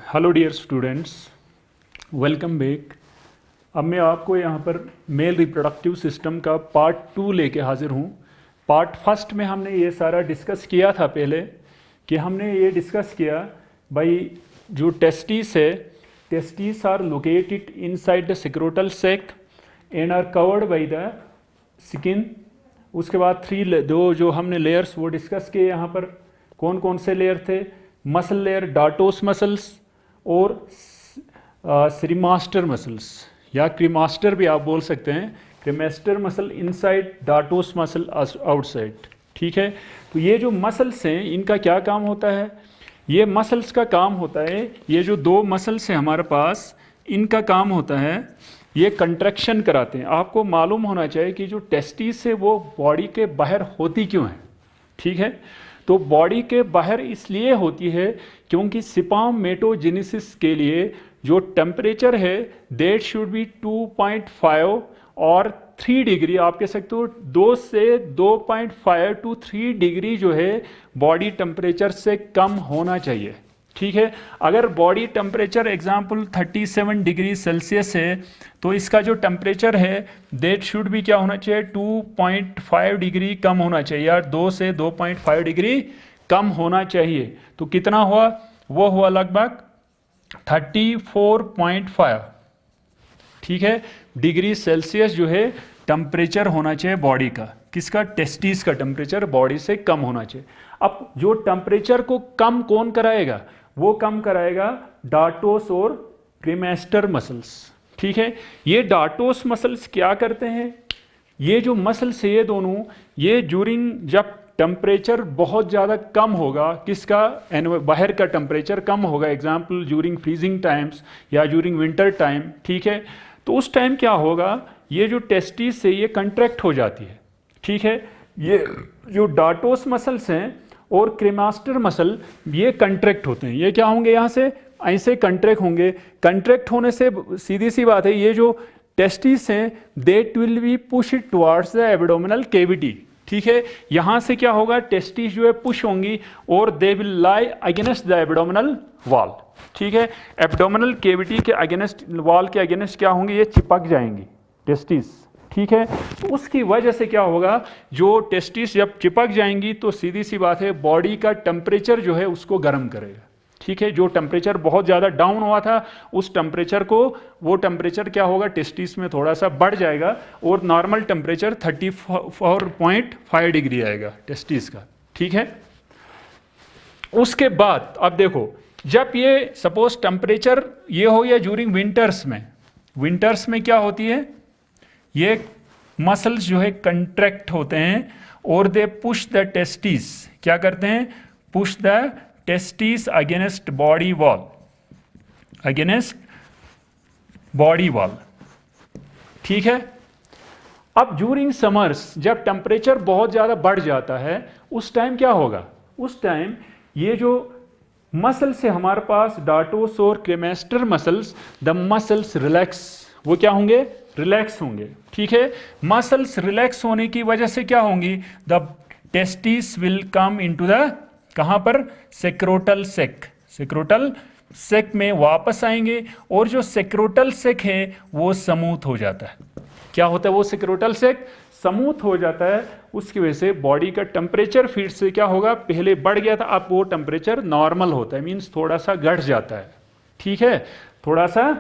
Hello dear students, welcome back. अब मैं आपको यहाँ पर मेल रिप्रोडक्टिव सिस्टम का पार्ट 2 लेके हाजिर हूँ। पार्ट फर्स्ट में हमने ये सारा डिस्कस किया था पहले कि हमने ये डिस्कस किया भाई जो टेस्टिस है, testis are located inside the scrotal sac and are covered by the skin. उसके बाद दो जो हमने लेयर्स वो डिस्कस किए यहाँ पर। कौन कौन से लेयर थे? मसल लेयर, डार्टोस मसल्स और सीमास्टर मसल्स, या क्रीमास्टर भी आप बोल सकते हैं। Cremaster muscle inside, dartos muscle outside. ठीक है, तो ये जो मसल्स हैं इनका क्या काम होता है? ये मसल्स का काम होता है, ये जो दो मसल्स हैं हमारे पास, इनका काम होता है ये कंट्रैक्शन कराते हैं। आपको मालूम होना चाहिए कि जो टेस्टिस है वो बॉडी के बाहर होती क्यों है। ठीक है, तो बॉडी के बाहर इसलिए होती है क्योंकि स्पर्मेटोजेनेसिस के लिए जो टेम्परेचर है दैट शुड बी 2.5 और 3 डिग्री, आप कह सकते हो 2 से 2.5 टू 3 डिग्री जो है बॉडी टेम्परेचर से कम होना चाहिए। ठीक है, अगर body temperature example 37 degree Celsius है तो इसका जो टेम्परेचर है दैट शुड भी क्या होना चाहिए? 2.5 डिग्री कम होना चाहिए, यार 2 से 2.5 डिग्री कम होना चाहिए। तो कितना हुआ? वो हुआ लगभग 34.5। ठीक है, डिग्री सेल्सियस जो है टेम्परेचर होना चाहिए बॉडी का। किसका? टेस्टिस का टेम्परेचर बॉडी से कम होना चाहिए। अब जो टेम्परेचर को कम कौन कराएगा? वो कम कराएगा डार्टोस और क्रीमास्टर मसल्स। ठीक है, ये डार्टोस मसल्स क्या करते हैं? ये जो मसल्स है ये दोनों, ये ड्यूरिंग जब टेम्परेचर बहुत ज़्यादा कम होगा, किसका? बाहर का टेम्परेचर कम होगा, एग्जाम्पल ड्यूरिंग फ्रीजिंग टाइम्स या ड्यूरिंग विंटर टाइम। ठीक है, तो उस टाइम क्या होगा? ये जो टेस्टिस है ये कंट्रैक्ट हो जाती है। ठीक है, ये जो डार्टोस मसल्स हैं और क्रीमास्टर मसल ये कंट्रैक्ट होते हैं। ये क्या होंगे? यहाँ से ऐसे कंट्रैक्ट होंगे। कंट्रैक्ट होने से सीधी सी बात है, ये जो टेस्टिस हैं that will be push towards the abdominal cavity. ठीक है, यहाँ से क्या होगा? टेस्टिस जो है पुश होंगी और they will lie against the abdominal wall. ठीक है, एब्डोमिनल कैविटी के अगेंस्ट, वॉल के अगेंस्ट क्या होंगी? ये चिपक जाएंगी टेस्टिस। ठीक है, तो उसकी वजह से क्या होगा? जो टेस्टिस जब चिपक जाएंगी तो सीधी सी बात है बॉडी का टेम्परेचर जो है उसको गर्म करेगा। ठीक है, जो टेम्परेचर बहुत ज़्यादा डाउन हुआ था उस टेम्परेचर को, वो टेम्परेचर क्या होगा? टेस्टिस में थोड़ा सा बढ़ जाएगा और नॉर्मल टेम्परेचर 34.5 डिग्री आएगा टेस्टिस का। ठीक है, उसके बाद अब देखो, जब ये सपोज टेम्परेचर ये हो गया ड्यूरिंग विंटर्स में क्या होती है? ये मसल्स जो है कंट्रैक्ट होते हैं और दे पुश द टेस्टिस। क्या करते हैं? Push the testis against body wall, against body wall. ठीक है, अब ड्यूरिंग समर्स जब टेम्परेचर बहुत ज़्यादा बढ़ जाता है उस टाइम क्या होगा? उस टाइम ये जो मसल्स है हमारे पास, डार्टोस और क्रीमास्टर मसल्स, द मसल्स रिलैक्स। वो क्या होंगे? रिलैक्स होंगे। ठीक है, मसल्स रिलैक्स होने की वजह से क्या होंगी? The testis will come into the, कहां पर? सेक्रोटल सेक। सेक्रोटल सेक में वापस आएंगे और जो सेक्रोटल सेक है वो स्मूथ हो जाता है। क्या होता है? वो सेक्रोटल सेक स्मूथ हो जाता है। उसकी वजह से बॉडी का टेम्परेचर फिर से क्या होगा? पहले बढ़ गया था, अब वो टेम्परेचर नॉर्मल होता है, मीन्स थोड़ा सा घट जाता है। ठीक है, थोड़ा सा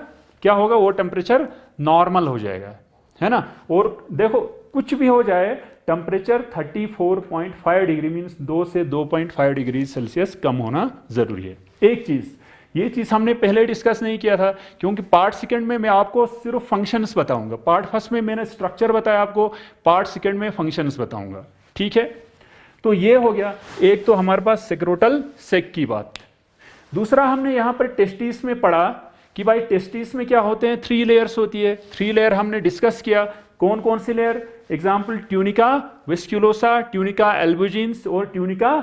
क्या होगा? वो टेम्परेचर नॉर्मल हो जाएगा, है ना। और देखो कुछ भी हो जाए, टेम्परेचर 34.5 डिग्री मीन्स 2 से 2.5 डिग्री सेल्सियस कम होना जरूरी है। एक चीज, ये चीज हमने पहले डिस्कस नहीं किया था क्योंकि पार्ट सेकंड में मैं आपको सिर्फ फंक्शंस बताऊंगा। पार्ट फर्स्ट में मैंने स्ट्रक्चर बताया आपको, पार्ट सेकंड में फंक्शंस बताऊंगा। ठीक है, तो ये हो गया एक तो हमारे पास सेक्रोटल सेक की बात। दूसरा हमने यहाँ पर टेस्टिस में पढ़ा कि भाई टेस्टिस में क्या होते हैं? 3 लेयर्स होती है। 3 लेयर हमने डिस्कस किया। कौन कौन सी लेयर? एग्जाम्पल ट्यूनिका वेस्क्यूलोसा, ट्यूनिका एल्बुजिन्स और ट्यूनिका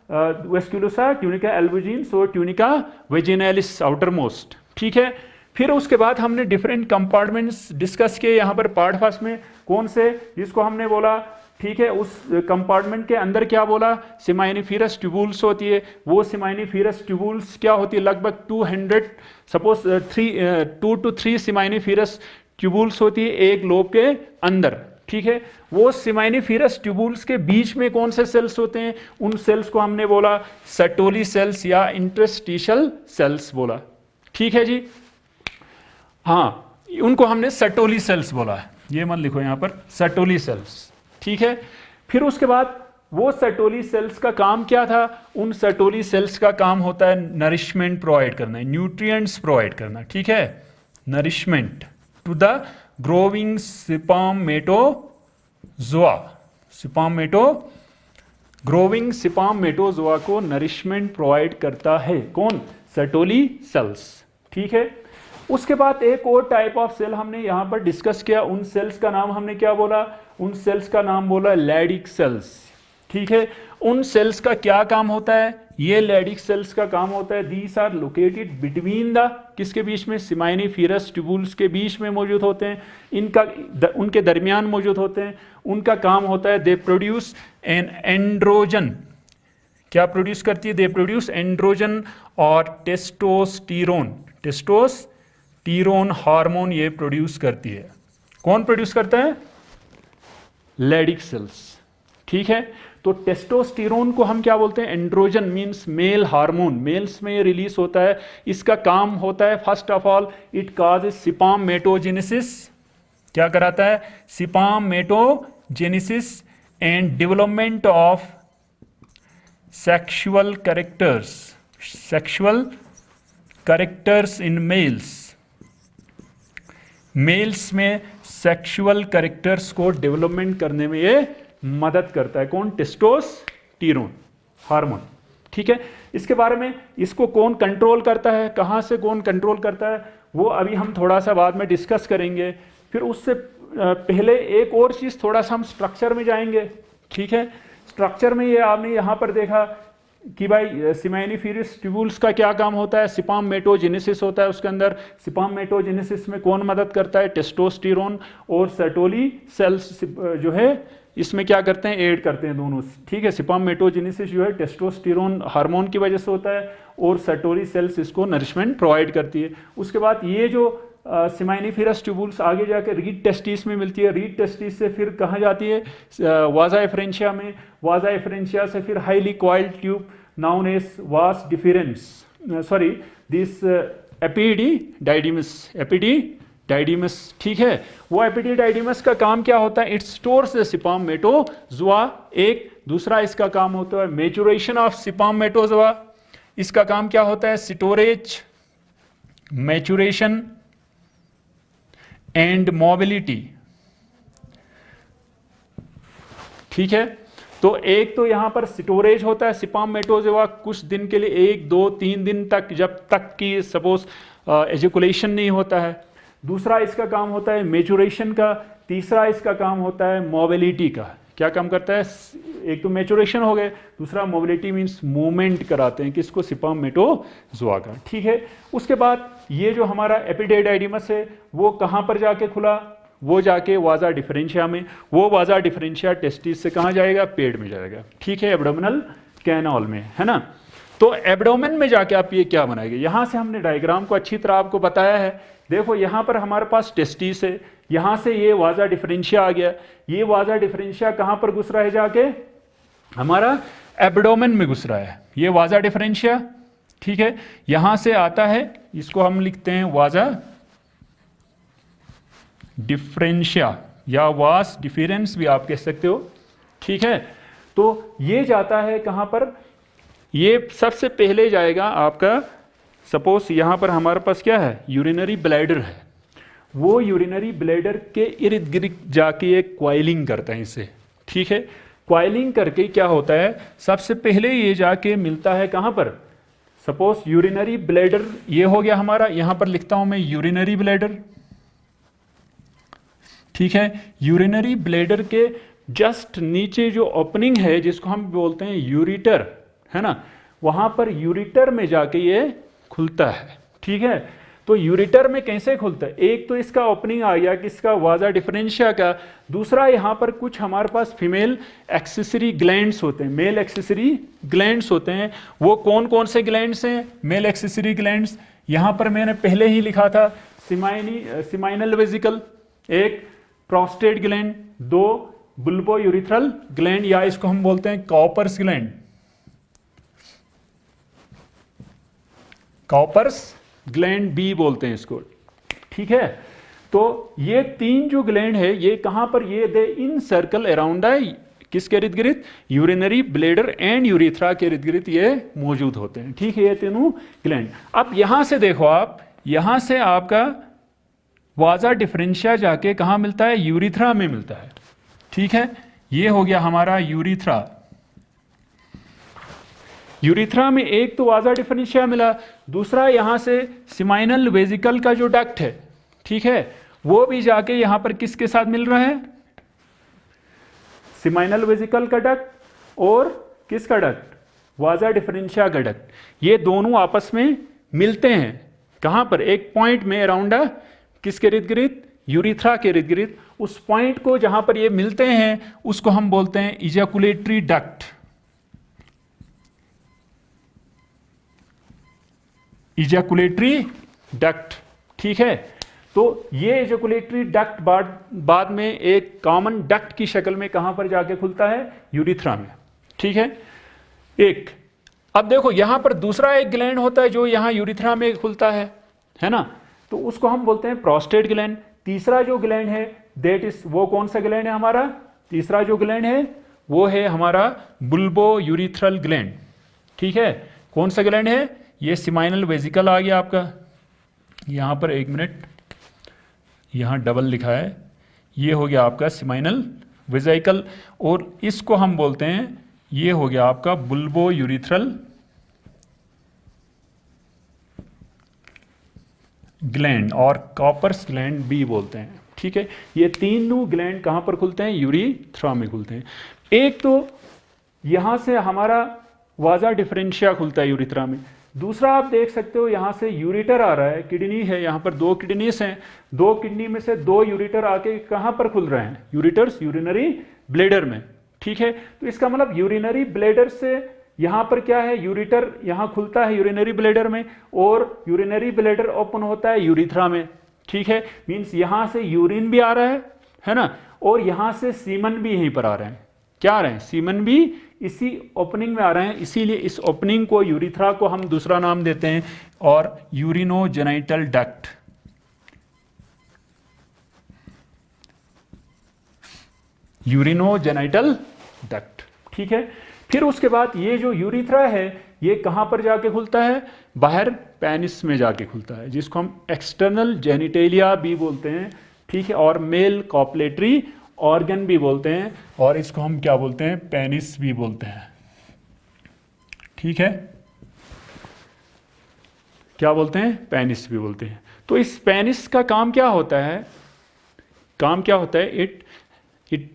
वेस्क्यूलोसा, ट्यूनिका एल्बुजिन्स और ट्यूनिका वेजिनालिस आउटर मोस्ट। ठीक है, फिर उसके बाद हमने डिफरेंट कंपार्टमेंट्स डिस्कस किए यहाँ पर पार्ट फर्स्ट में। कौन से? जिसको हमने बोला ठीक है, उस कंपार्टमेंट के अंदर क्या बोला, सिमाइनिफेरस ट्यूबुल्स होती है। वो सिमाइनिफेरस ट्यूबुल्स क्या होती है, लगभग 200 सपोज 2 to 3 सिमाइनिफेरस ट्यूबुल्स होती है एक लोब के अंदर। ठीक है, वो सिमाइनिफेरस ट्यूबुल्स के बीच में कौन से सेल्स होते हैं, उन सेल्स को हमने बोला सर्टोली सेल्स या इंटरस्टिशियल सेल्स बोला। ठीक है जी, हाँ, उनको हमने सर्टोली सेल्स बोला है, ये मत लिखो यहां पर, सर्टोली सेल्स। ठीक है, फिर उसके बाद वो सर्टोली सेल्स का काम क्या था, उन सर्टोली सेल्स का काम होता है नरिशमेंट प्रोवाइड करना, न्यूट्रिएंट्स प्रोवाइड करना। ठीक है, nourishment to the growing spermatozoa, growing spermatozoa को नरिशमेंट प्रोवाइड करता है कौन, सर्टोली सेल्स। ठीक है, उसके बाद एक और टाइप ऑफ सेल हमने यहां पर डिस्कस किया, उन सेल्स का नाम हमने क्या बोला, उन सेल्स का नाम बोला लैडिक सेल्स। ठीक है, उन सेल्स का क्या काम होता है, ये लैडिक सेल्स का काम होता है, these are located between the, किसके बीच में, सिमाइनिफेरस ट्यूबुल्स के बीच में मौजूद होते हैं, इनका उनके दरमियान मौजूद होते हैं। उनका काम होता है दे प्रोड्यूस एन एंड्रोजन, क्या प्रोड्यूस करती है, दे प्रोड्यूस एंड्रोजन और टेस्टोस्टेरोन, टेस्टोस्टेरोन हार्मोन ये प्रोड्यूस करती है। कौन प्रोड्यूस करता है, लैडिक सेल्स। ठीक है, तो टेस्टोस्टेरोन को हम क्या बोलते हैं, androgen means male hormone, males में रिलीज होता है। इसका काम होता है first of all it causes spermatogenesis, क्या कराता है, spermatogenesis and development of sexual characters in males, males में सेक्सुअल कैरेक्टर्स को डेवलपमेंट करने में ये मदद करता है। कौन, टेस्टोस्टेरोन हार्मोन। ठीक है, इसके बारे में, इसको कौन कंट्रोल करता है, कहां से कौन कंट्रोल करता है, वो अभी हम थोड़ा सा बाद में डिस्कस करेंगे। फिर उससे पहले एक और चीज, थोड़ा सा हम स्ट्रक्चर में जाएंगे। ठीक है, स्ट्रक्चर में ये आपने यहां पर देखा कि भाई सिमाइनिफेरस ट्यूबुल्स का क्या काम होता है, स्पर्मेटोजेनेसिस होता है उसके अंदर। स्पर्मेटोजेनेसिस में कौन मदद करता है, टेस्टोस्टेरोन, और सर्टोली सेल्स जो है इसमें क्या करते हैं, ऐड करते हैं दोनों। ठीक है, स्पर्मेटोजेनेसिस जो है टेस्टोस्टेरोन हार्मोन की वजह से होता है, और सर्टोली सेल्स इसको नरिशमेंट प्रोवाइड करती है। उसके बाद ये जो सिमाइनिफेरस ट्यूबुल्स आगे जाकर रीड टेस्टिस में मिलती है, रीड टेस्टिस से फिर कहाँ जाती है, वाजा एफरेंशिया में, वाजा एफरेंशिया से फिर highly coiled tube known as vas deferens, sorry this epididymis. ठीक है, वो एपिडिडाइडिमस का काम क्या होता है, इट स्टोर्स द स्पर्मेटोजोआ, एक दूसरा इसका काम होता है मैच्योरेशन ऑफ स्पर्मेटोजोआ, इसका काम क्या होता है, स्टोरेज, मैच्योरेशन एंड मोबिलिटी। ठीक है, तो एक तो यहां पर स्टोरेज होता है स्पर्मेटोजोआ कुछ दिन के लिए, 1, 2, 3 दिन तक, जब तक कि सपोज एजुकुलेशन नहीं होता है। दूसरा इसका काम होता है मैच्योरेशन का, तीसरा इसका काम होता है मोबिलिटी का। क्या काम करता है, एक तो मैच्योरेशन हो गए, दूसरा मोबिलिटी मींस मूवमेंट कराते हैं, किसको, स्पर्मेटोजोआ का। ठीक है, उसके बाद ये जो हमारा एपिडिडाइडिमस है वो कहां पर जाके खुला, वो जाके वाजा डिफरेंशिया में, वो वाजा डिफरेंशिया टेस्टिस से कहां जाएगा, पेट में जाएगा। ठीक है, एब्डोमिनल कैनाल में, है ना। तो एब्डोमेन में जाके आप ये क्या बनाएंगे, यहां से हमने डायग्राम को अच्छी तरह आपको बताया है। देखो यहां पर हमारे पास टेस्टिस है, यहां से ये वाजा डिफरेंशिया आ गया, ये वाजा डिफरेंशिया कहां पर घुस रहा है, जाके हमारा एब्डोमेन में घुस रहा है, ये वाजा डिफरेंशिया। ठीक है, यहां से आता है, इसको हम लिखते हैं वाजा डिफरेंशिया या वास डिफरेंस भी आप कह सकते हो। ठीक है, तो ये जाता है कहां पर, ये सबसे पहले जाएगा आपका, सपोज यहां पर हमारे पास क्या है, यूरिनरी ब्लैडर है, वो यूरिनरी ब्लैडर के इर्द गिर्द जाके एक क्वाइलिंग करता है इसे। ठीक है, क्वाइलिंग करके क्या होता है, सबसे पहले ये जाके मिलता है कहां पर, सपोज यूरिनरी ब्लैडर ये हो गया हमारा, यहां पर लिखता हूं मैं यूरिनरी ब्लैडर। ठीक है, यूरिनरी ब्लैडर के जस्ट नीचे जो ओपनिंग है जिसको हम बोलते हैं यूरिटर, है ना, वहां पर यूरिटर में जाके ये खुलता है। ठीक है, तो यूरेटर में कैसे खुलता है, एक तो इसका ओपनिंग आ गया किसका, वाजा डिफरेंशिया का। दूसरा यहाँ पर कुछ हमारे पास फीमेल एक्सेसरी ग्लैंड्स होते हैं, मेल एक्सेसरी ग्लैंड्स होते हैं। वो कौन कौन से ग्लैंड्स हैं मेल एक्सेसरी ग्लैंड्स, यहाँ पर मैंने पहले ही लिखा था, सिमाइनल वेजिकल, एक प्रोस्टेट ग्लैंड, दो बुल्बो यूरिथ्रल ग्लैंड या इसको हम बोलते हैं कॉपर्स ग्लैंड, कॉपर्स ग्लैंड बी बोलते हैं इसको, ठीक है। तो ये तीन जो ग्लैंड है ये कहां पर, ये दे इन सर्कल अराउंड द, किसके इर्द गिर्द, यूरिनरी ब्लेडर एंड यूरिथ्रा के इर्द गिर्द ये मौजूद होते हैं, ठीक है, ये तीनों ग्लैंड। अब यहां से देखो आप, यहां से आपका वाजा डिफरेंशिया जाके कहां मिलता है, यूरिथ्रा में मिलता है, ठीक है। ये हो गया हमारा यूरिथ्रा। यूरिथ्रा में एक तो वाजा डिफरेंशिया मिला, दूसरा यहां से सिमाइनल वेजिकल का जो डक्ट है, ठीक है, वो भी जाके यहां पर किसके साथ मिल रहा है, सिमाइनल वेजिकल का डक्ट और किसका डक्ट, वाजा डिफरेंशिया का डक्ट। ये दोनों आपस में मिलते हैं कहां पर, एक पॉइंट में अराउंड किसके इर्द गिर्द, यूरिथ्रा के इर्द गिर्द। उस पॉइंट को जहां पर ये मिलते हैं उसको हम बोलते हैं इजैकुलेटरी डक्ट, इजैकुलेटरी डक्ट, ठीक है। तो ये इजैकुलेटरी डक्ट बाद में एक कॉमन डक्ट की शक्ल में कहां पर जाके खुलता है, यूरिथ्रा में, ठीक है। एक अब देखो यहां पर दूसरा एक ग्लैंड होता है जो यहां यूरिथ्रा में खुलता है ना, तो उसको हम बोलते हैं प्रोस्टेट ग्लैंड। तीसरा जो ग्लैंड है दैट इज, वो कौन सा ग्लैंड है हमारा, तीसरा जो ग्लैंड है वो है हमारा बुल्बो यूरिथ्रल ग्लैंड, ठीक है। कौन सा ग्लैंड है, ये सिमाइनल वेजिकल आ गया आपका, यहां पर एक मिनट, यहां डबल लिखा है, ये हो गया आपका सिमाइनल वेजिकल, और इसको हम बोलते हैं, ये हो गया आपका बुल्बो यूरिथ्रल ग्लैंड और कॉपर्स ग्लैंड भी बोलते हैं, ठीक है। ये तीनों ग्लैंड कहां पर खुलते हैं, यूरिथ्रा में खुलते हैं। एक तो यहां से हमारा वाजा डिफरेंशिया खुलता है यूरिथ्रा में, दूसरा आप देख सकते हो यहां से यूरिटर आ रहा है, किडनी है, यहां पर दो किडनीज हैं, दो किडनी में से दो यूरिटर आके कहां पर खुल रहे हैं, यूरिटर्स यूरिनरी ब्लेडर में, ठीक है। तो इसका मतलब यूरिनरी ब्लेडर से यहां पर क्या है, यूरिटर यहां खुलता है यूरिनरी ब्लेडर में, और यूरिनरी ब्लेडर ओपन होता है यूरिथ्रा में, ठीक है। मींस यहां से यूरिन भी आ रहा है ना, और यहां से सीमन भी यहीं पर आ रहे हैं, क्या आ रहे हैं, सीमन भी इसी ओपनिंग में आ रहे हैं, इसीलिए इस ओपनिंग को, यूरिथ्रा को हम दूसरा नाम देते हैं और यूरिनोजेनिटल डक्ट, यूरिनोजेनिटल डक्ट, ठीक है। फिर उसके बाद ये जो यूरिथ्रा है ये कहां पर जाके खुलता है, बाहर पेनिस में जाके खुलता है, जिसको हम एक्सटर्नल जेनिटेलिया भी बोलते हैं, ठीक है, और मेल कॉपलेटरी ऑर्गन भी बोलते हैं, और इसको हम क्या बोलते हैं, पेनिस भी बोलते हैं, ठीक है, क्या बोलते हैं, पेनिस भी बोलते हैं। तो इस पेनिस का काम क्या होता है, काम क्या होता है,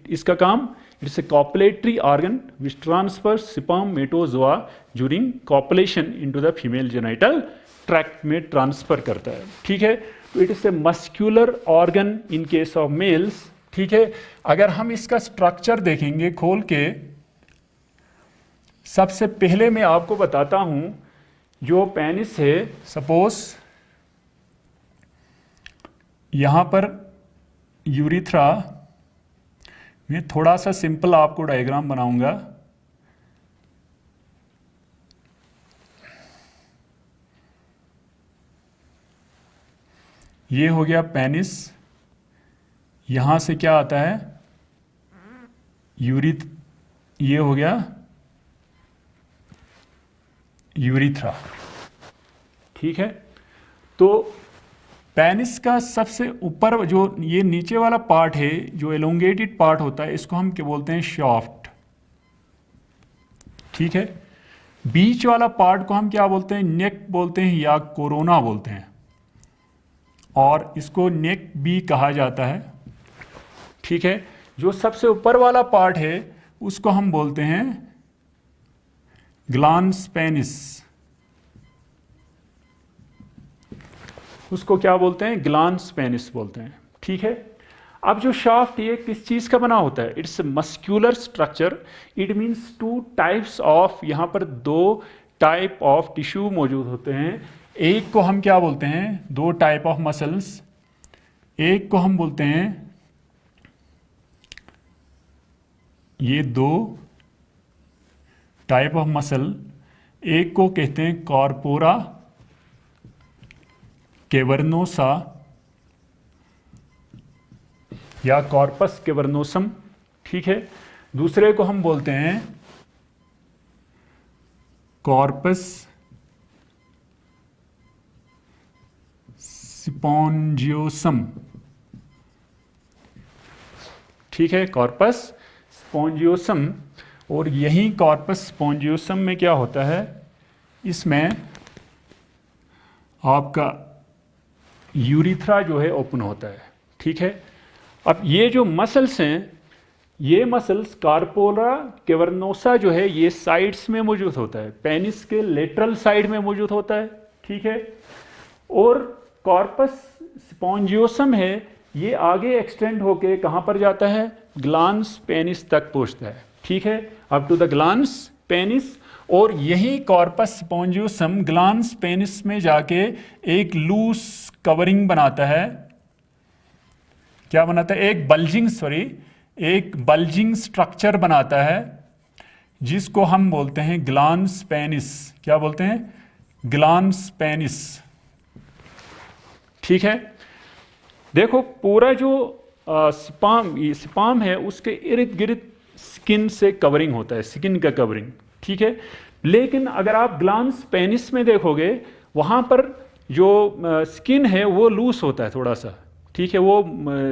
इसका काम, it's a copulatory organ which transfer spermatozoa during copulation into the female genital tract में ट्रांसफर करता है, ठीक है। तो it is a muscular organ in case of males, ठीक है। अगर हम इसका स्ट्रक्चर देखेंगे खोल के, सबसे पहले मैं आपको बताता हूं, जो पेनिस है, सपोज यहां पर यूरिथ्रा, मैं थोड़ा सा सिंपल आपको डायग्राम बनाऊंगा, ये हो गया पेनिस, यहां से क्या आता है, ये हो गया यूरिथ्रा, ठीक है। तो पेनिस का सबसे ऊपर जो ये नीचे वाला पार्ट है, जो एलोंगेटेड पार्ट होता है, इसको हम क्या बोलते हैं, शाफ्ट, ठीक है। बीच वाला पार्ट को हम क्या बोलते हैं, नेक बोलते हैं या कोरोना बोलते हैं, और इसको नेक भी कहा जाता है, ठीक है। जो सबसे ऊपर वाला पार्ट है उसको हम बोलते हैं ग्लांस पेनिस, उसको क्या बोलते हैं, ग्लांस पेनिस बोलते हैं। ठीक है, अब जो शाफ्ट ये किस चीज़ का बना होता है, it's muscular structure. It means two types of, यहाँ पर दो टाइप ऑफ टिश्यू मौजूद होते हैं। एक को हम क्या बोलते हैं, दो टाइप ऑफ मसल्स, एक को हम बोलते हैं, ये दो टाइप ऑफ मसल, एक को कहते हैं कॉर्पोरा कैवर्नोसा या कॉर्पस कैवर्नोसम। ठीक है, दूसरे को हम बोलते हैं कॉर्पस स्पॉन्जियोसम। ठीक है, कॉर्पस स्पॉन्जियोसम। और यही कॉर्पस स्पॉन्जियोसम में क्या होता है, इसमें आपका यूरिथ्रा जो है ओपन होता है। ठीक है, अब ये जो मसल्स हैं, ये मसल्स कार्पोरा कैवर्नोसा जो है ये साइड्स में मौजूद होता है, पेनिस के लेटरल साइड में मौजूद होता है। ठीक है, और कॉर्पस स्पॉन्जियोसम है ये आगे एक्सटेंड होके कहाँ पर जाता है, ग्लांस पेनिस तक पहुँचता है। ठीक है, up to the glans penis. और यही कॉर्पस स्पॉन्जियोसम ग्लांस पेनिस में जाके एक लूज कवरिंग बनाता है। क्या बनाता है, एक बल्जिंग स्ट्रक्चर बनाता है जिसको हम बोलते हैं ग्लांस पेनिस। क्या बोलते हैं, ग्लांस पेनिस। ठीक है, देखो पूरा जो स्पाम है उसके इर्द गिर्द स्किन से कवरिंग होता है, स्किन का कवरिंग। ठीक है, लेकिन अगर आप ग्लांस पेनिस में देखोगे वहां पर जो स्किन है वो लूज होता है थोड़ा सा। ठीक है, वो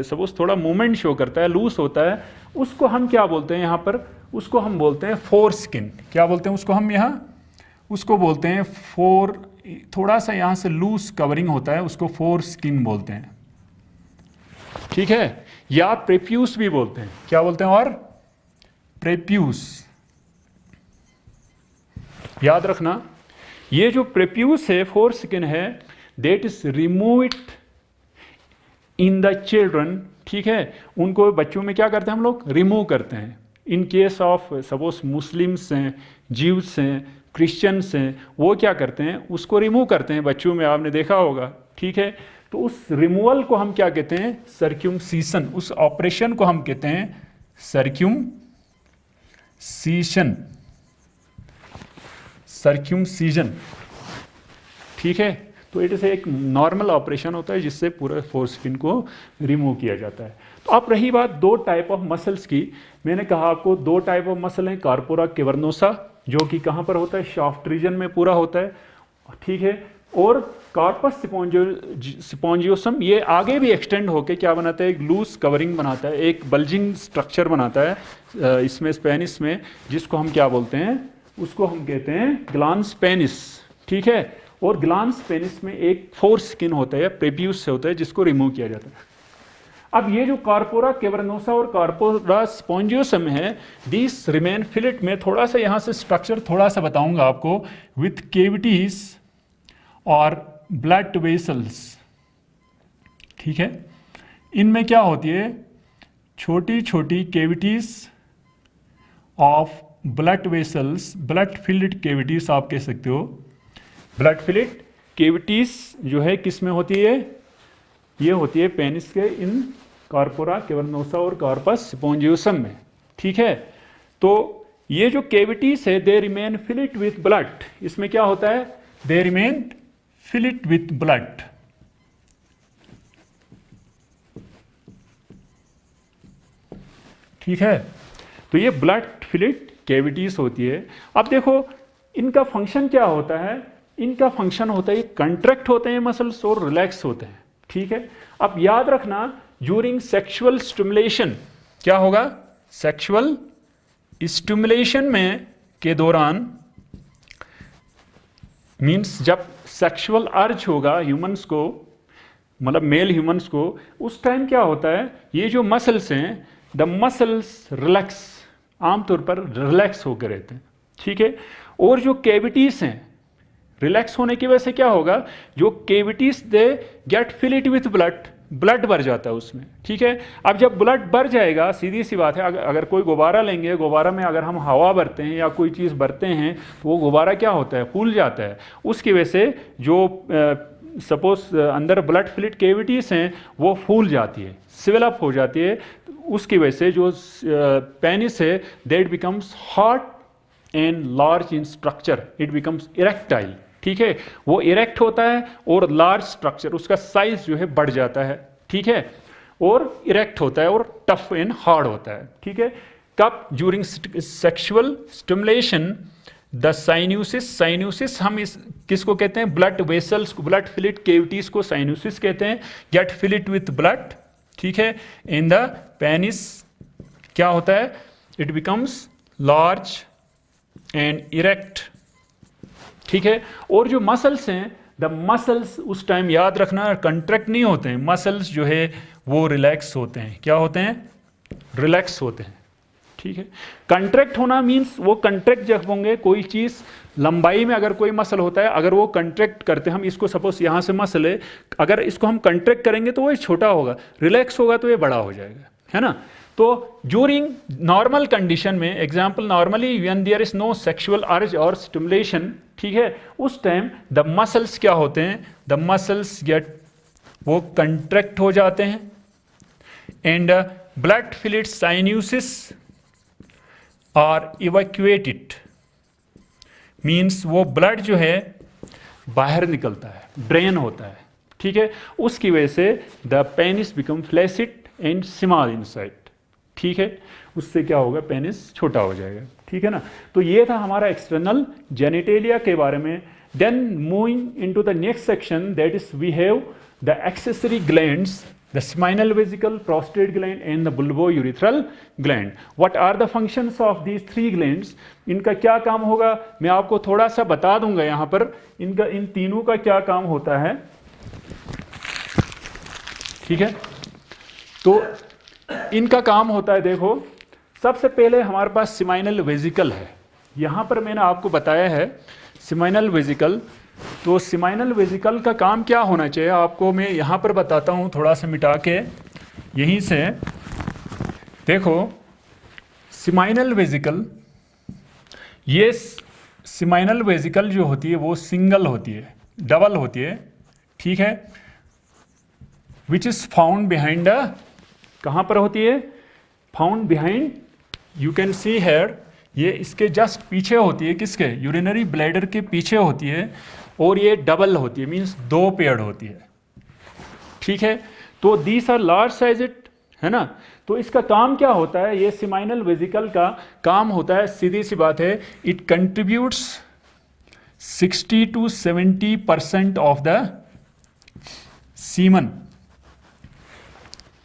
सपोज थोड़ा मूवमेंट शो करता है, लूज होता है। उसको हम क्या बोलते हैं यहाँ पर, उसको हम बोलते हैं फोर स्किन। क्या बोलते हैं उसको हम यहाँ, उसको बोलते हैं फोर, थोड़ा सा यहाँ से लूज कवरिंग होता है, उसको फोर स्किन बोलते हैं। ठीक है, या प्रेप्यूस भी बोलते हैं। क्या बोलते हैं, और प्रेप्यूस। याद रखना, ये जो प्रेप्यूस है, फोर स्किन है, that is remove it in the children. ठीक है, उनको बच्चों में क्या करते हैं हम लोग, रिमूव करते हैं। इन केस ऑफ सपोज मुस्लिम्स हैं, जीव्स हैं, क्रिश्चियंस हैं, वो क्या करते हैं, उसको रिमूव करते हैं बच्चों में, आपने देखा होगा। ठीक है, तो उस रिमूवल को हम क्या कहते हैं, सर्क्यूमसीशन। उस ऑपरेशन को हम कहते हैं सर्क्यूमसीजन। ठीक है, तो इट इज एक नॉर्मल ऑपरेशन होता है जिससे पूरा फोर स्किन को रिमूव किया जाता है। तो अब रही बात दो टाइप ऑफ मसल्स की, मैंने कहा आपको दो टाइप ऑफ मसल हैं, कार्पोरा कैवर्नोसा जो कि कहाँ पर होता है, शाफ्ट रीजन में पूरा होता है। ठीक है, और कॉर्पस स्पॉन्जियोसम ये आगे भी एक्सटेंड होके क्या बनाता है, एक लूज कवरिंग बनाता है, एक बल्जिंग स्ट्रक्चर बनाता है इसमें पेनिस में, जिसको हम क्या बोलते हैं, उसको हम कहते हैं ग्लांस पेनिस। ठीक है, और ग्लांस पेनिस में एक फोर स्किन होता है, प्रेप्यूस से होता है, जिसको रिमूव किया जाता है। अब ये जो कार्पोरा कैवर्नोसा और कार्पोरा स्पॉन्जियोसम है, दिस रिमेन फिलेट में। थोड़ा सा यहाँ से स्ट्रक्चर थोड़ा सा बताऊंगा आपको, विथ केविटीज और ब्लड वेसल्स। ठीक है, इनमें क्या होती है, छोटी छोटी cavities of blood vessels, blood filled cavities आप कह सकते हो। ब्लड फिल्ड केविटीज जो है किस में होती है, ये होती है पेनिस के इन कार्पोरा कैवर्नोसा और कॉर्पस स्पॉन्जियोसम में। ठीक है, तो ये जो केविटीज है, they remain filled with blood. इसमें क्या होता है, they remain filled with blood. ठीक है, तो ये ब्लड फिल्ड कैविटीज होती है। अब देखो इनका फंक्शन क्या होता है, इनका फंक्शन होता है कंट्रैक्ट होते हैं मसल्स और रिलैक्स होते हैं। ठीक है, अब याद रखना, ड्यूरिंग सेक्सुअल स्टिमुलेशन क्या होगा, सेक्सुअल स्टिमुलेशन में के दौरान, मींस जब सेक्सुअल अर्ज होगा ह्यूमंस को, मतलब मेल ह्यूमंस को, उस टाइम क्या होता है, ये जो मसल्स हैं, द मसल्स रिलैक्स, आमतौर पर रिलैक्स होकर रहते हैं। ठीक है, और जो कैविटीज हैं रिलैक्स होने की वजह से क्या होगा, जो cavities they get fill it with blood, blood भर जाता है उसमें, ठीक है। अब जब ब्लड भर जाएगा, सीधी सी बात है, अगर कोई गुब्बारा लेंगे, गुब्बारा में अगर हम हवा भरते हैं या कोई चीज़ भरते हैं तो वो गुब्बारा क्या होता है, फूल जाता है। उसकी वजह से जो सपोज अंदर ब्लड फिलिट केविटीज हैं वो फूल जाती है, स्वेल अप हो जाती है। उसकी वजह से जो पेनिस है that becomes hard and large in structure, it becomes erectile, ठीक है। वो इरेक्ट होता है और लार्ज स्ट्रक्चर, उसका साइज जो है बढ़ जाता है, ठीक है, और इरेक्ट होता है और टफ एंड हार्ड होता है, ठीक है। कब, ज्यूरिंग सेक्सुअल स्टिमुलेशन द साइन्यूसिस, साइन्यूसिस हम इस किसको कहते हैं, ब्लड वेसल्स को, ब्लड फिलिट केविटीज को साइन्यूसिस कहते हैं, गेट फिलिट विथ ब्लड, ठीक है। इन द पेनिस क्या होता है, it becomes large and erect, ठीक है। और जो मसल्स हैं, द मसल्स उस टाइम याद रखना कंट्रैक्ट नहीं होते हैं, मसल्स जो है वो रिलैक्स होते हैं, क्या होते हैं, रिलैक्स होते हैं, ठीक है। कंट्रैक्ट होना मीन्स वो कंट्रैक्ट जब होंगे, कोई चीज़ लंबाई में अगर कोई मसल होता है, अगर वो कंट्रैक्ट करते हैं, हम इसको सपोज यहाँ से मसल है, अगर इसको हम कंट्रैक्ट करेंगे तो वो छोटा होगा, रिलैक्स होगा तो ये बड़ा हो जाएगा, है ना। तो ज्यूरिंग नॉर्मल कंडीशन में, example normally when there is no sexual urge और स्टिमुलेशन, ठीक है, उस टाइम द मसल्स क्या होते हैं, द मसल्स गेट, वो कंट्रैक्ट हो जाते हैं and blood filled sinuses are evacuated, means वो ब्लड जो है बाहर निकलता है, ड्रेन होता है, ठीक है। उसकी वजह से the penis become flaccid and small inside, ठीक है, उससे क्या होगा, पेनिस छोटा हो जाएगा, ठीक है ना। तो ये था हमारा एक्सटर्नल जेनिटेलिया के बारे में। Then moving into the next section, that is we have the accessory glands, the seminal vesicle, prostate gland and the bulbourethral gland. What are the functions of these three glands? इनका क्या काम होगा, मैं आपको थोड़ा सा बता दूंगा यहाँ पर, इनका इन तीनों का क्या काम होता है, ठीक है। तो इनका काम होता है, देखो सबसे पहले हमारे पास सिमाइनल वेजिकल है, यहाँ पर मैंने आपको बताया है सिमाइनल वेजिकल। तो सिमाइनल वेजिकल का काम क्या होना चाहिए, आपको मैं यहाँ पर बताता हूँ, थोड़ा सा मिटा के यहीं से देखो। सिमाइनल वेजिकल, ये सिमाइनल वेजिकल जो होती है वो सिंगल होती है, डबल होती है, ठीक है, which is found behind the, कहाँ पर होती है, found behind, you can see here, ये इसके जस्ट पीछे होती है, किसके, यूरिनरी ब्लैडर के पीछे होती है, और ये डबल होती है, मीन्स दो पेयर्ड होती है, ठीक है। तो दीस आर लार्ज साइजेड, है ना। तो इसका काम क्या होता है, ये सिमाइनल वेजिकल का काम होता है, सीधी सी बात है, it contributes 60 to 70% of the semen,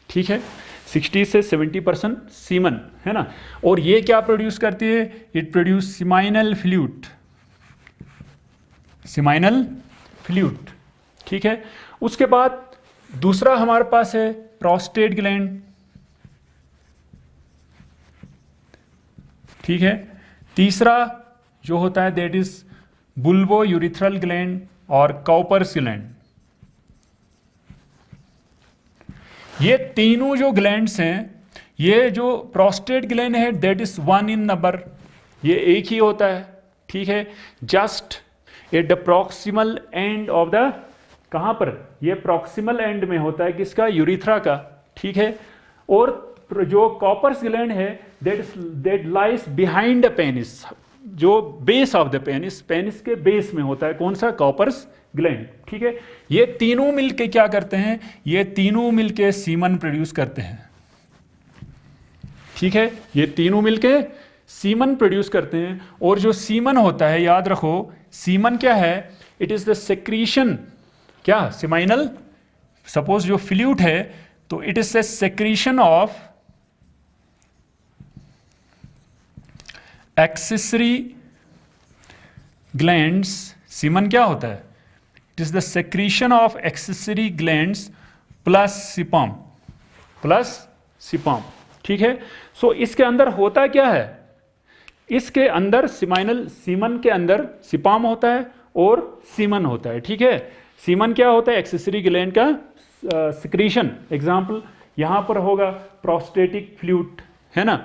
ठीक है, 60 से 70% सीमन, है ना। और ये क्या प्रोड्यूस करती है, it produce seminal fluid, seminal fluid, ठीक है। उसके बाद दूसरा हमारे पास है प्रोस्टेट ग्लैंड, ठीक है। तीसरा जो होता है दैट इज बुल्बोयूरिथ्रल ग्लैंड और काउपर्स ग्लैंड। ये तीनों जो ग्लैंड्स हैं, ये जो प्रोस्टेट ग्लैंड है दैट इज 1 in नंबर, ये एक ही होता है, ठीक है, just at the proximal end of the, कहाँ पर, ये प्रॉक्सिमल एंड में होता है, किसका, यूरिथ्रा का, ठीक है। और जो कॉपर्स ग्लैंड है that lies behind the penis, जो base of the penis, penis के बेस में होता है, कौन सा, कॉपर्स ग्लैंड, ठीक है। ये तीनों मिलके क्या करते हैं, ये तीनों मिलके सीमन प्रोड्यूस करते हैं, ठीक है, ये तीनों मिलके सीमन प्रोड्यूस करते हैं। और जो सीमन होता है, याद रखो, सीमन क्या है, इट इज द सेक्रीशन, क्या, सिमाइनल, सपोज जो फ्लूइड है तो it is the secretion of accessory glands. Semen क्या होता है, it is the secretion of accessory glands plus sperm, plus sperm, ठीक है। सो इसके अंदर होता क्या है, इसके अंदर सिमाइनल, सीमन के अंदर सिपाम होता है और सीमन होता है। ठीक है, सीमन क्या होता है? एक्सेसरी ग्लैंड का सिक्रीशन। एग्जाम्पल यहाँ पर होगा प्रोस्टेटिक फ्लूइड, है ना।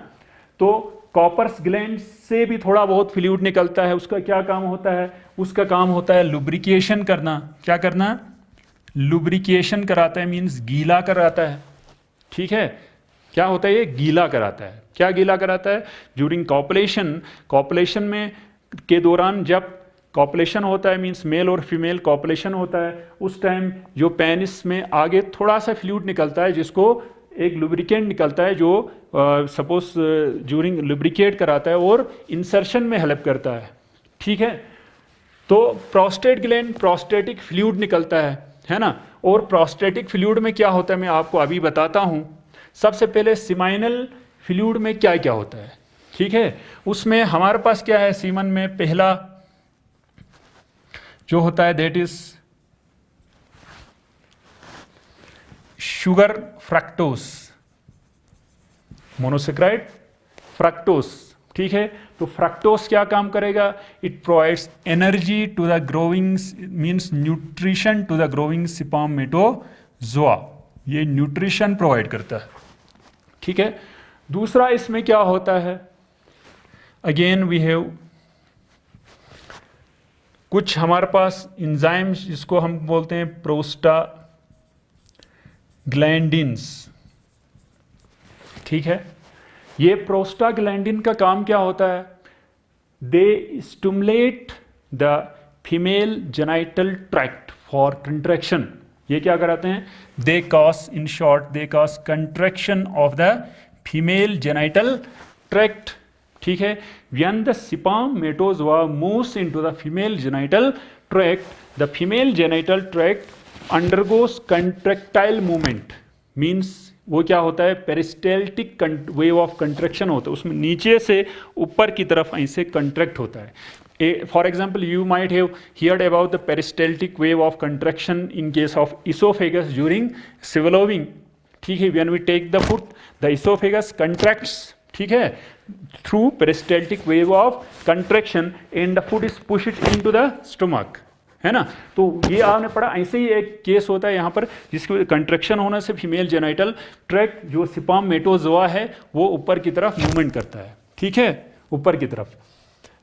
तो कॉपर्स ग्लैंड से भी थोड़ा बहुत फ्लूइड निकलता है। उसका क्या काम होता है? उसका काम होता है लुब्रिकेशन करना। क्या करना? लुब्रिकेशन कराता है, मीन्स गीला कराता है। ठीक है, क्या होता है? ये गीला कराता है। क्या गीला कराता है? ड्यूरिंग कॉपुलेशन, कॉपुलेशन में के दौरान जब कॉपुलेशन होता है, मीन्स मेल और फीमेल कॉपुलेशन होता है, उस टाइम जो पेनिस में आगे थोड़ा सा फ्लूइड निकलता है, जिसको एक लुब्रिकेंट निकलता है, जो सपोज ड्यूरिंग लुब्रिकेट कराता है और इंसर्शन में हेल्प करता है। ठीक है, तो प्रोस्टेट ग्लैंड, प्रोस्टेटिक फ्लूइड निकलता है ना। और प्रोस्टेटिक फ्लूइड में क्या होता है मैं आपको अभी बताता हूं। सबसे पहले सीमाइनल फ्लूइड में क्या क्या होता है। ठीक है, उसमें हमारे पास क्या है? सीमन में पहला जो होता है that is sugar fructose, monosaccharide fructose. ठीक है, तो फ्रक्टोस क्या काम करेगा? It provides energy to the growing, means nutrition to the growing spermatozoa. ये न्यूट्रिशन प्रोवाइड करता है। ठीक है, दूसरा इसमें क्या होता है? अगेन वी हैव कुछ हमारे पास इंजाइम्स, जिसको हम बोलते हैं प्रोस्टाग्लैंडिन्स। ठीक है, ये प्रोस्टाग्लैंडिन का काम क्या होता है? दे stimulate the female genital tract for contraction. ये क्या कराते हैं? They cause, in short, they cause contraction of the female genital tract. ठीक है, when the spermatozoa moves into the female genital tract, the female genital tract undergoes contractile movement, means वो क्या होता है? पेरिस्टेल्टिक वेव ऑफ कंट्रैक्शन होता है, उसमें नीचे से ऊपर की तरफ ऐसे कंट्रैक्ट होता है। For example, you might have heard about the peristaltic wave of contraction in case of oesophagus during swallowing। ठीक है, when we take the food, the esophagus contracts, ठीक है, through peristaltic wave of contraction and the food is pushed into the stomach, है ना। तो ये आपने पढ़ा। ऐसे ही एक केस होता है यहाँ पर, जिसकी कंट्रैक्शन होने से फीमेल जेनाइटल ट्रैक्ट, जो स्पर्मेटोजोआ है, वो ऊपर की तरफ मूवमेंट करता है। ठीक है, ऊपर की तरफ।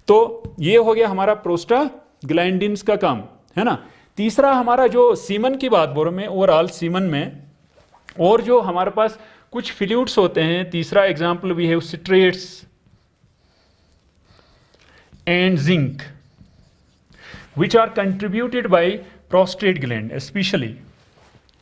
तो ये हो गया हमारा प्रोस्टाग्लैंडिन्स का काम, है ना। तीसरा हमारा जो सीमन की बात बोल रहा हूं मैं, ओवरऑल सीमन में और जो हमारे पास कुछ फ्लूइड्स होते हैं। तीसरा example we have citrates and zinc which are contributed by prostate gland specially.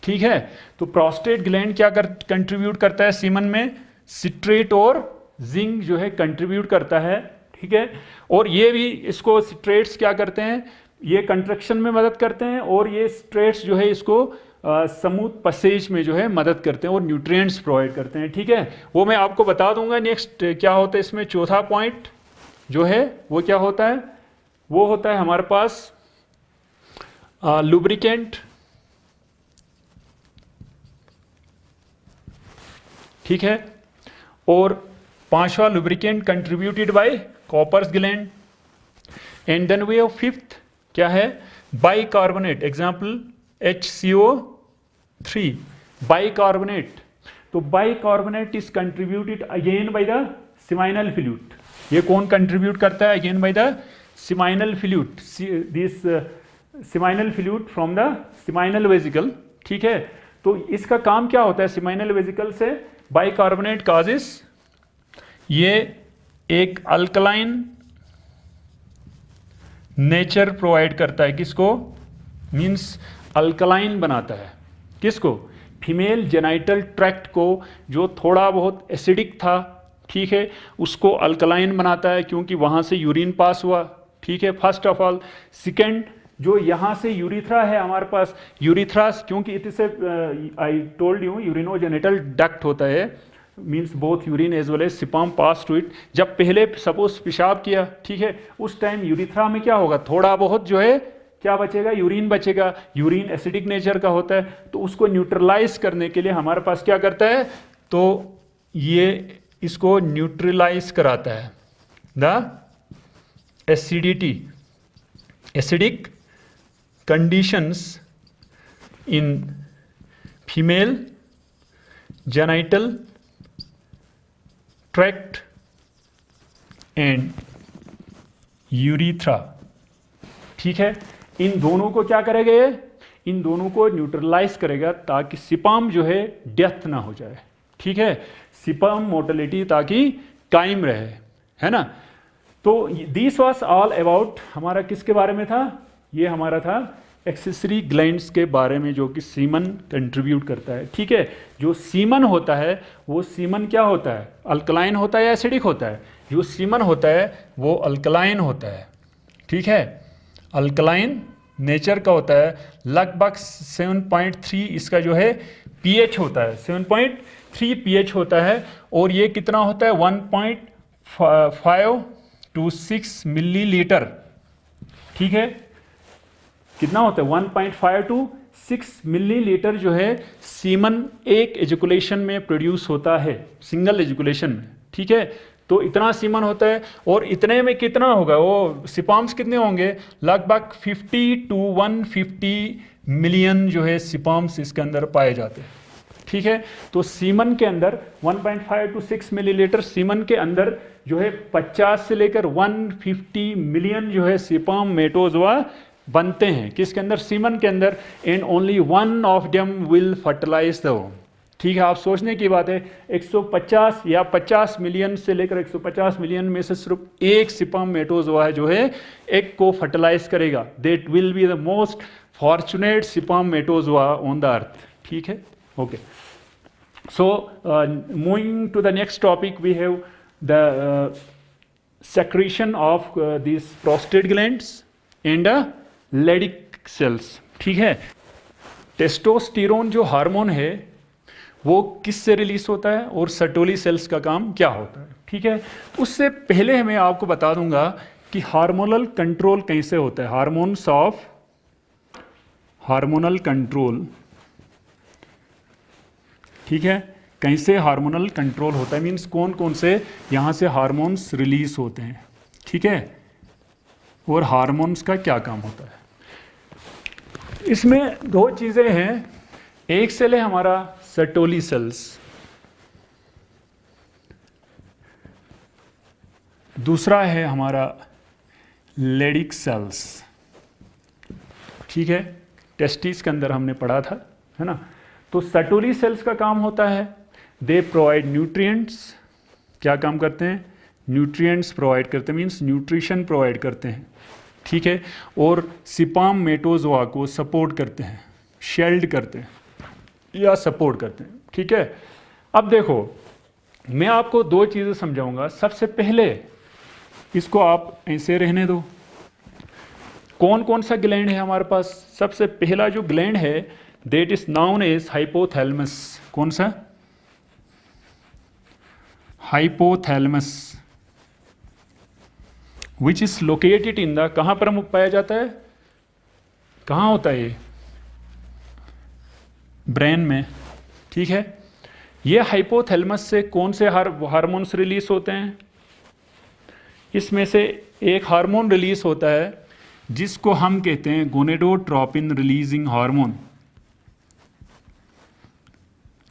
ठीक है, तो प्रोस्टेट ग्लैंड क्या कंट्रीब्यूट करता है सीमन में? सिट्रेट और जिंक जो है कंट्रीब्यूट करता है। ठीक है, और ये भी, इसको सिट्रेट्स क्या करते हैं? ये कंट्रैक्शन में मदद करते हैं, और ये सिट्रेट्स जो है इसको स्मूथ पसेज में जो है मदद करते हैं और न्यूट्रिएंट्स प्रोवाइड करते हैं। ठीक है, वो मैं आपको बता दूंगा नेक्स्ट क्या होता है इसमें। चौथा पॉइंट जो है वो क्या होता है? वो होता है हमारे पास लुब्रिकेंट। ठीक है, और पांचवा lubricant contributed by Cowper's gland. And then we have fifth क्या है? बाइकार्बोनेट। Example HCO3, bicarbonate. तो bicarbonate is contributed again by the seminal fluid. ये कौन कंट्रीब्यूट करता है? Again by the seminal fluid, this seminal fluid from the seminal vesicle. ठीक है, तो इसका काम क्या होता है? सीमाइनल वेसिकल से बाइकार्बोनेट काजेस, ये एक अल्कलाइन नेचर प्रोवाइड करता है। किसको? मीन्स अल्कलाइन बनाता है। किसको? फीमेल जेनाइटल ट्रैक्ट को, जो थोड़ा बहुत एसिडिक था, ठीक है, उसको अल्कलाइन बनाता है, क्योंकि वहाँ से यूरिन पास हुआ। ठीक है, फर्स्ट ऑफ ऑल। सेकेंड, जो यहाँ से यूरिथ्रा है हमारे पास, यूरिथ्रा क्योंकि इसे I told you urinogenital duct होता है, means both urine as well as sperm pass to it. जब पहले सपोज पेशाब किया, ठीक है, उस टाइम यूरिथ्रा में क्या होगा? थोड़ा बहुत जो है क्या बचेगा? यूरिन बचेगा। यूरिन एसिडिक नेचर का होता है, तो उसको न्यूट्रलाइज करने के लिए हमारे पास क्या करता है? तो ये इसको न्यूट्रलाइज कराता है, the acidity, acidic conditions in female genital tract and urethra। ठीक है, इन दोनों को क्या करेगा ये, इन दोनों को न्यूट्रलाइज करेगा ताकि स्पर्म जो है डेथ ना हो जाए। ठीक है, स्पर्म मोर्टेलिटी ताकि कायम रहे, है ना। तो दिस वाज ऑल अबाउट, हमारा किसके बारे में था, ये हमारा था एक्सेसरी ग्लैंड्स के बारे में जो कि सीमन कंट्रीब्यूट करता है। ठीक है, जो सीमन होता है वो सीमन क्या होता है, अल्कलाइन होता है या एसिडिक होता है। जो सीमन होता है वो अल्कलाइन होता है। ठीक है, अल्कलाइन नेचर का होता है, लगभग 7.3 इसका जो है पीएच होता है, 7.3 पीएच होता है। और ये कितना होता है, 1.5 to 6 मिलीलीटर। ठीक है, कितना होता है, 1.5 to 6 मिलीलीटर जो है सीमन एक एजुकुलेशन में प्रोड्यूस होता है, सिंगल एजुकुलेशन में। ठीक है, तो इतना सीमन होता है। और इतने में कितना होगा, वो स्पर्म्स कितने होंगे, लगभग 50 to 150 मिलियन जो है स्पर्म्स इसके अंदर पाए जाते हैं। ठीक है, तो सीमन के अंदर 1.5 to 6 मिलीलीटर सीमन के अंदर जो है 50 से लेकर 150 मिलियन जो है स्पर्मेटोजोआ बनते हैं। किसके अंदर, सीमन के अंदर। And only one of them will fertilise the ovum. ठीक है, आप सोचने की बात है, 150 या 50 मिलियन से लेकर 150 मिलियन में से सिर्फ एक स्पर्मेटोजोआ है जो है एग को फर्टिलाइज करेगा। That will be the most fortunate spermatozoa on the earth. ठीक है, okay. So moving to the next topic, we have the secretion of these prostate glands and Leydig cells। ठीक है, testosterone जो hormone है वो किससे release होता है और सर्टोली सेल्स का काम क्या होता है। ठीक है, उससे पहले मैं आपको बता दूंगा कि हार्मोनल कंट्रोल कैसे होता है, हार्मोनल कंट्रोल। ठीक है, कैसे हार्मोनल कंट्रोल होता है, मीन्स कौन कौन से यहाँ से हार्मोन्स रिलीज होते हैं। ठीक है, और हार्मोन्स का क्या काम होता है। इसमें दो चीज़ें हैं, एक सेल है हमारा सर्टोली सेल्स, दूसरा है हमारा लेडिक सेल्स। ठीक है, टेस्टिस के अंदर हमने पढ़ा था, है ना। तो सर्टोली सेल्स का काम होता है, दे प्रोवाइड न्यूट्रिएंट्स। क्या काम करते हैं, न्यूट्रिएंट्स प्रोवाइड करते हैं, मीन्स न्यूट्रिशन प्रोवाइड करते हैं। ठीक है, और स्पर्मेटोजोआ को सपोर्ट करते हैं, शेल्ड करते हैं या सपोर्ट करते हैं। ठीक है, अब देखो मैं आपको दो चीज़ें समझाऊंगा। सबसे पहले इसको आप ऐसे रहने दो, कौन कौन सा ग्लैंड है हमारे पास। सबसे पहला जो ग्लैंड है that is known as hypothalamus. कौन सा, hypothalamus, which is located in the, कहाँ पर पाया जाता है, कहाँ होता है ये, ब्रेन में। ठीक है, ये हाइपोथैलेमस से कौन से हार्मोन्स रिलीज होते हैं, इसमें से एक हार्मोन रिलीज होता है जिसको हम कहते हैं गोनेडोट्रोपिन रिलीजिंग हार्मोन।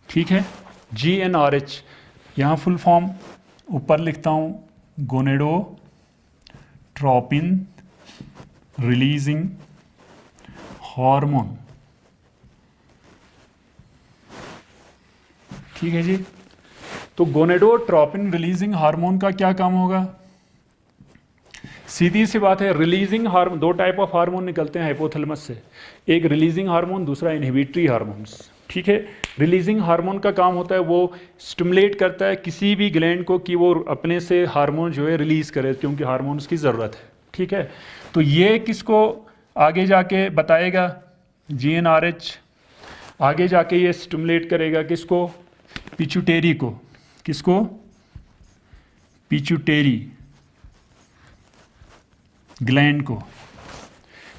ठीक है, GnRH, यहाँ फुल फॉर्म ऊपर लिखता हूँ, गोनेडोट्रोपिन रिलीजिंग हार्मोन। ठीक है जी, तो गोनेडोट्रोपिन रिलीजिंग हार्मोन का क्या काम होगा, सीधी सी बात है, रिलीजिंग हार्मोन, दो टाइप ऑफ हार्मोन निकलते हैं हाइपोथैलेमस से, एक रिलीजिंग हार्मोन, दूसरा इनहिबिटरी हार्मोन्स। ठीक है, रिलीजिंग हार्मोन का काम होता है वो स्टिमुलेट करता है किसी भी ग्लैंड को कि वो अपने से हार्मोन जो है रिलीज करे, क्योंकि हार्मोन्स की ज़रूरत है। ठीक है, तो ये किसको आगे जाके बताएगा, GnRH आगे जाके ये स्टिमुलेट करेगा किसको, पिट्यूटेरी को। किसको, पिट्यूटेरी ग्लैंड को।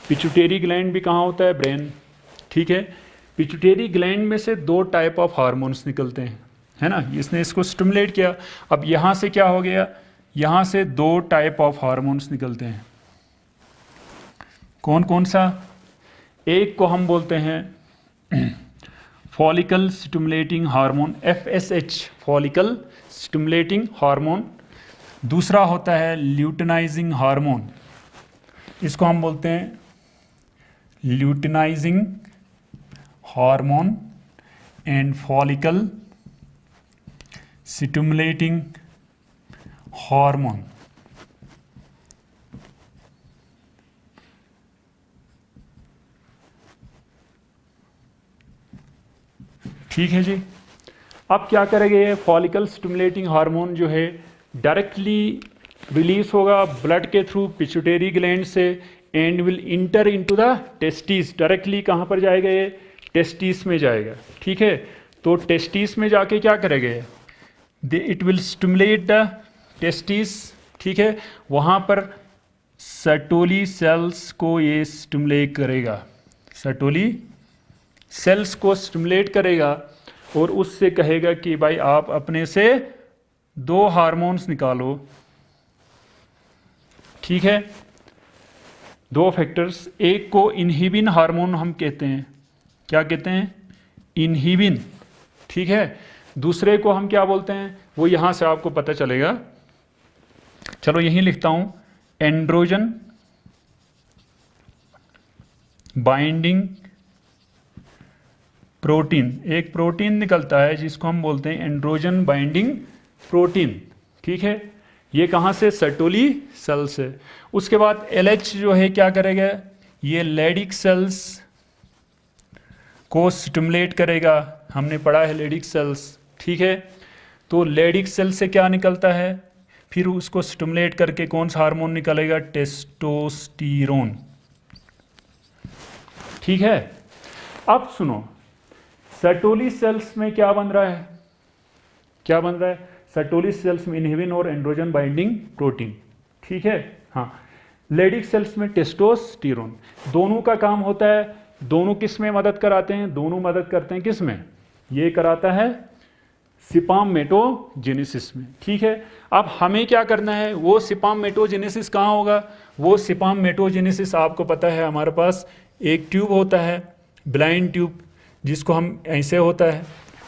पिट्यूटेरी ग्लैंड भी कहाँ होता है, ब्रेन। ठीक है, पिट्यूटेरी ग्लैंड में से दो टाइप ऑफ हार्मोन्स निकलते हैं, है ना, इसने इसको स्टिमुलेट किया। अब यहाँ से क्या हो गया, यहाँ से दो टाइप ऑफ हार्मोन्स निकलते हैं, कौन कौन सा, एक को हम बोलते हैं follicle stimulating hormone, FSH, follicle stimulating hormone. दूसरा होता है ल्यूटिनाइजिंग हार्मोन, इसको हम बोलते हैं luteinizing hormone and follicle stimulating hormone. ठीक है जी। अब क्या करेंगे, ये फॉलिकल स्टिमुलेटिंग हार्मोन जो है डायरेक्टली रिलीज होगा ब्लड के थ्रू पिट्यूटरी ग्लैंड से and will inter into the testis. Directly कहाँ पर जाएगा, ये टेस्टिस में जाएगा। ठीक है, तो टेस्टिस में जाके क्या करेंगे, it will stimulate the testis. ठीक है, वहाँ पर सर्टोली सेल्स को ये स्टिमुलेट करेगा, सर्टोली सेल्स को स्टिमुलेट करेगा और उससे कहेगा कि भाई आप अपने से 2 हार्मोन्स निकालो। ठीक है, 2 फैक्टर्स, एक को इनहिबिन हार्मोन हम कहते हैं, क्या कहते हैं, इनहिबिन। ठीक है, दूसरे को हम क्या बोलते हैं, वो यहां से आपको पता चलेगा। चलो यहीं लिखता हूं, एंड्रोजन बाइंडिंग प्रोटीन। एक प्रोटीन निकलता है जिसको हम बोलते हैं एंड्रोजन बाइंडिंग प्रोटीन। ठीक है, ये कहाँ से, सर्टोली सेल से। उसके बाद LH जो है क्या करेगा, ये लेडिक सेल्स को स्टिमुलेट करेगा। हमने पढ़ा है लेडिक सेल्स। ठीक है, तो लेडिक सेल से क्या निकलता है, फिर उसको स्टिमुलेट करके कौन सा हार्मोन निकलेगा, टेस्टोस्टेरोन। ठीक है, अब सुनो, सर्टोली सेल्स में क्या बन रहा है, क्या बन रहा है, सर्टोली सेल्स में इनहिबिन और एंड्रोजन बाइंडिंग प्रोटीन। ठीक है, हाँ, लेडिक सेल्स में टेस्टोस्टेरोन। दोनों का काम होता है, दोनों किस में मदद कराते हैं, दोनों मदद करते हैं किस में, ये कराता है स्पर्मेटोजेनेसिस में। ठीक है, अब हमें क्या करना है, वो स्पर्मेटोजेनेसिस कहाँ होगा, वो स्पर्मेटोजेनेसिस आपको पता है हमारे पास एक ट्यूब होता है, ब्लाइंड ट्यूब, जिसको हम ऐसे होता है,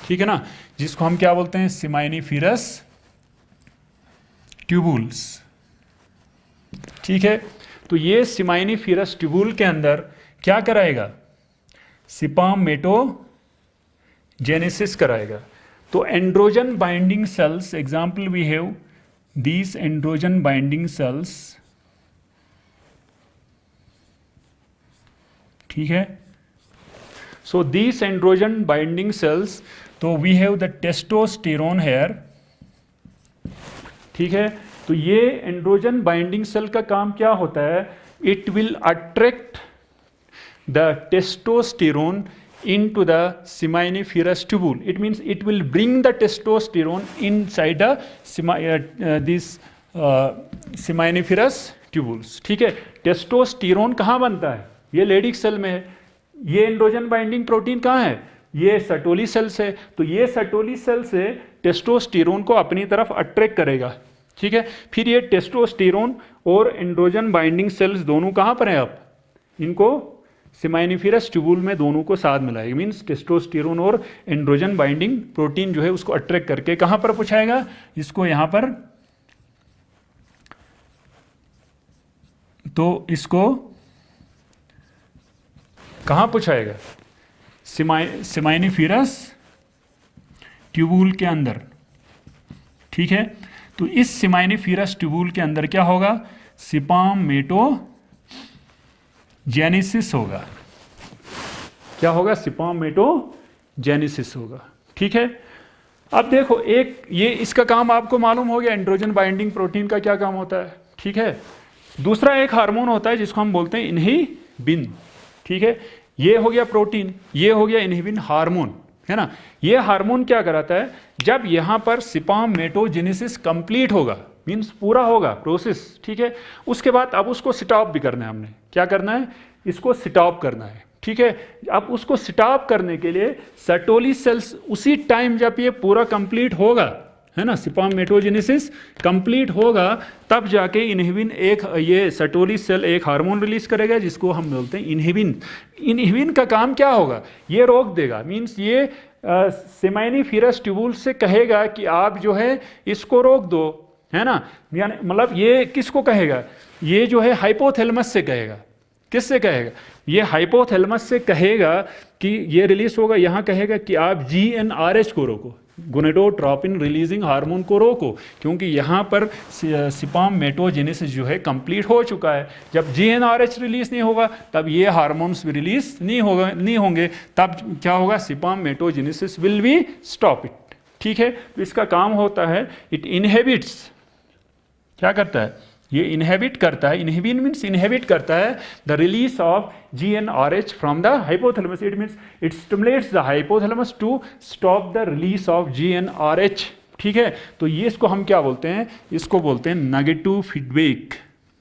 ठीक है ना, जिसको हम क्या बोलते हैं, सिमाइनिफेरस ट्यूबुल्स। ठीक है, तो ये सिमाइनिफेरस ट्यूबुल के अंदर क्या कराएगा, स्पर्मेटोजेनेसिस कराएगा। तो androgen binding cells, example we have these androgen binding cells. ठीक है, so these androgen binding cells, तो we have the testosterone here। ठीक है, तो ये एंड्रोजन बाइंडिंग सेल का काम क्या होता है, it will attract the testosterone into the seminiferous tubule. It means it will bring the testosterone inside the seminiferous tubules। ठीक है, टेस्टोस्टेरोन कहाँ बनता है, ये लेडिक सेल में है। ये एंड्रोजन बाइंडिंग प्रोटीन कहाँ है, ये सर्टोली सेल से। तो ये सर्टोली सेल से टेस्टोस्टेरोन को अपनी तरफ अट्रैक्ट करेगा। ठीक है, फिर ये टेस्टोस्टेरोन और एंड्रोजन बाइंडिंग सेल्स दोनों कहाँ पर हैं, अब इनको सिमाइनिफेरस ट्यूबुल में दोनों को साथ मिलाएगा। मीन्स टेस्टोस्टेरोन और एंड्रोजन बाइंडिंग प्रोटीन जो है उसको अट्रैक्ट करके कहाँ पर पहुँचाएगा, इसको यहाँ पर, तो इसको कहाँ पहुँचाएगा, सिमाइनिफेरस ट्यूबुल के अंदर। ठीक है, तो इस सिमाइनिफेरस ट्यूबुल के अंदर क्या होगा, स्पर्मेटोजेनेसिस होगा। क्या होगा, स्पर्मेटोजेनेसिस होगा। ठीक है, अब देखो, एक ये इसका काम आपको मालूम हो गया, एंड्रोजन बाइंडिंग प्रोटीन का क्या काम होता है। ठीक है, दूसरा एक हार्मोन होता है जिसको हम बोलते हैं इनहिबिन। ठीक है, ये हो गया प्रोटीन, ये हो गया इनहिबिन हार्मोन, है ना। ये हार्मोन क्या कराता है, जब यहां पर स्पर्मेटोजेनेसिस कंप्लीट होगा, मींस पूरा होगा प्रोसेस। ठीक है, उसके बाद अब उसको स्टॉप भी करना है, हमने क्या करना है, इसको स्टॉप करना है। ठीक है, अब उसको स्टॉप करने के लिए सर्टोली सेल्स उसी टाइम जब ये पूरा कंप्लीट होगा, है ना, स्पर्मेटोजेनेसिस कंप्लीट होगा तब जाके इनहिबिन एक ये सर्टोली सेल एक हार्मोन रिलीज करेगा जिसको हम बोलते हैं इनहिबिन। इनहिबिन का काम क्या होगा, ये रोक देगा, मींस ये सेमाइनिफेरस ट्यूबुल से कहेगा कि आप जो है इसको रोक दो, है ना, यानी मतलब ये किसको कहेगा, ये जो है हाइपोथैलेमस से कहेगा। किससे कहेगा, ये हाइपोथैलेमस से कहेगा कि ये रिलीज होगा, यहाँ कहेगा कि आप GnRH को रोको, गोनेडोट्रोपिन रिलीजिंग हार्मोन को रोको, क्योंकि यहाँ पर स्पर्मेटोजेनेसिस जो है कंप्लीट हो चुका है। जब GnRH रिलीज नहीं होगा तब ये हार्मोन्स भी रिलीज नहीं होंगे, तब क्या होगा, spermatogenesis will be stop it. ठीक है, तो इसका काम होता है इट इनहेबिट्स, क्या करता है, ये इनहेबिट करता है, इनहिबिन मीन्स इनहेबिट करता है the release of GnRH from the hypothalamus. It means it stimulates the hypothalamus to stop the release of GnRH। ठीक है, तो ये इसको हम क्या बोलते हैं, इसको बोलते हैं नेगेटिव फीडबैक।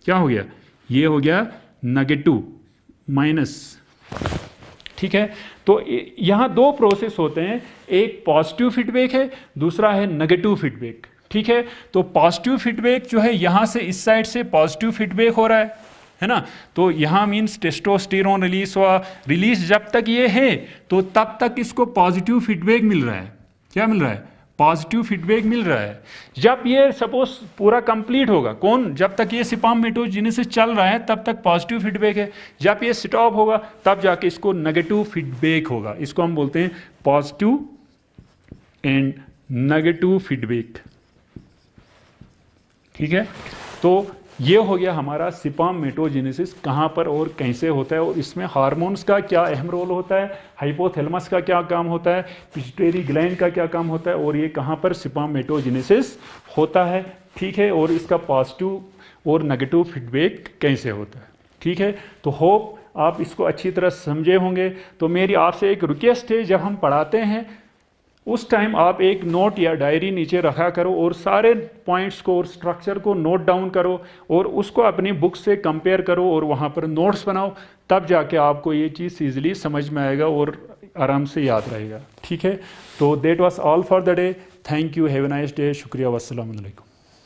क्या हो गया, ये हो गया नेगेटिव माइनस। ठीक है, तो यहाँ दो प्रोसेस होते हैं, एक पॉजिटिव फीडबैक है, दूसरा है नेगेटिव फीडबैक। ठीक है, तो पॉजिटिव फीडबैक जो है यहाँ से इस साइड से पॉजिटिव फीडबैक हो रहा है ना, तो यहाँ मीन्स टेस्टोस्टेरोन रिलीज हुआ, रिलीज जब तक ये है तो तब तक इसको पॉजिटिव फीडबैक मिल रहा है। क्या मिल रहा है, पॉजिटिव फीडबैक मिल रहा है। जब ये सपोज पूरा कंप्लीट होगा, कौन, जब तक ये स्पर्मेटोजेनेसिस चल रहा है तब तक पॉजिटिव फीडबैक है, जब ये स्टॉप होगा तब जाके इसको नेगेटिव फीडबैक होगा। इसको हम बोलते हैं पॉजिटिव एंड नेगेटिव फीडबैक। ठीक है, तो ये हो गया हमारा स्पर्मेटोजेनेसिस कहाँ पर और कैसे होता है, और इसमें हार्मोन्स का क्या अहम रोल होता है, हाइपोथैलेमस का क्या काम होता है, पिट्यूटरी ग्लैंड का क्या काम होता है, और ये कहाँ पर स्पर्मेटोजेनेसिस होता है। ठीक है, और इसका पॉजिटिव और नेगेटिव फीडबैक कैसे होता है। ठीक है, तो होप आप इसको अच्छी तरह समझे होंगे। तो मेरी आपसे एक रिक्वेस्ट है, जब हम पढ़ाते हैं उस टाइम आप एक नोट या डायरी नीचे रखा करो और सारे पॉइंट्स को और स्ट्रक्चर को नोट डाउन करो और उसको अपनी बुक से कंपेयर करो और वहाँ पर नोट्स बनाओ, तब जाके आपको ये चीज़ ईजिली समझ में आएगा और आराम से याद रहेगा। ठीक है, तो that was all for the day. Thank you, have a nice day, शुक्रिया, वस्सलाम अलैकुम।